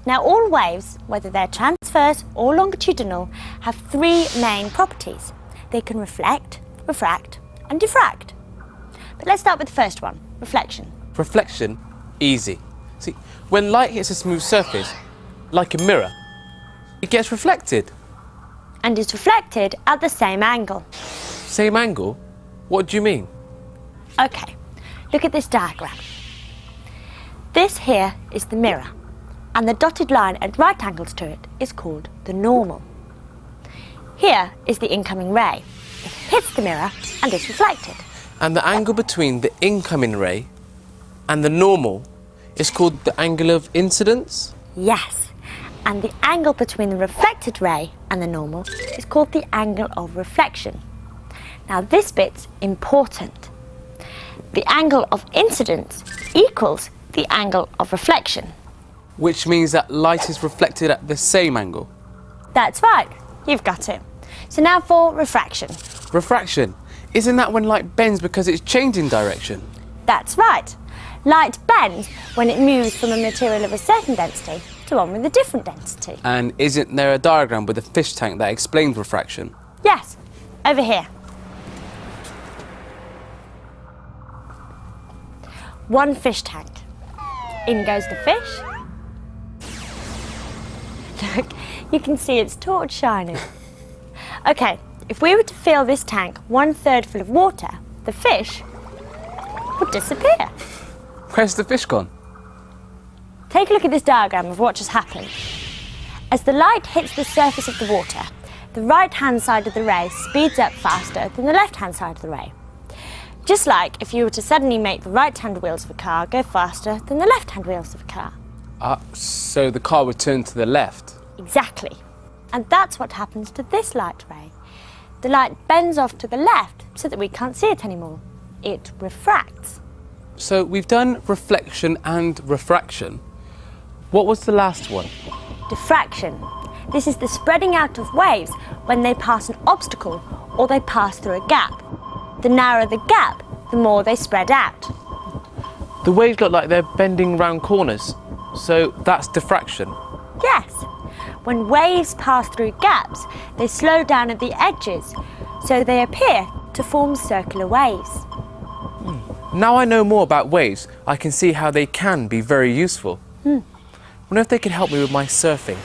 Now, all waves, whether they're transverse or longitudinal, have three main properties. They can reflect, refract, and diffract. But let's start with the first one, reflection. Reflection? Easy. See, when light hits a smooth surface, like a mirror, it gets reflected. And is reflected at the same angle. Same angle? What do you mean? Okay, look at this diagram. This here is the mirror, and the dotted line at right angles to it is called the normal. Here is the incoming ray. It hits the mirror and is reflected. And the angle between the incoming ray and the normal is called the angle of incidence? Yes, and the angle between the reflected ray and the normal is called the angle of reflection. Now this bit's important. The angle of incidence equals the angle of reflection. Which means that light is reflected at the same angle. That's right, you've got it. So now for refraction. Refraction? Isn't that when light bends because it's changing direction? That's right. Light bends when it moves from a material of a certain density to one with a different density. And isn't there a diagram with a fish tank that explains refraction? Yes, over here. One fish tank. In goes the fish. Look, you can see its torch shining. Okay, if we were to fill this tank 1/3 full of water, the fish would disappear. Where's the fish gone? Take a look at this diagram of what just happened. As the light hits the surface of the water, the right-hand side of the ray speeds up faster than the left-hand side of the ray. Just like if you were to suddenly make the right-hand wheels of a car go faster than the left-hand wheels of a car. So the car would turn to the left? Exactly. And that's what happens to this light ray. The light bends off to the left so that we can't see it anymore. It refracts. So we've done reflection and refraction. What was the last one? Diffraction. This is the spreading out of waves when they pass an obstacle or they pass through a gap. The narrower the gap, the more they spread out. The waves look like they're bending round corners, so that's diffraction. Yes. When waves pass through gaps, they slow down at the edges, so they appear to form circular waves. Now I know more about waves, I can see how they can be very useful. I wonder if they can help me with my surfing.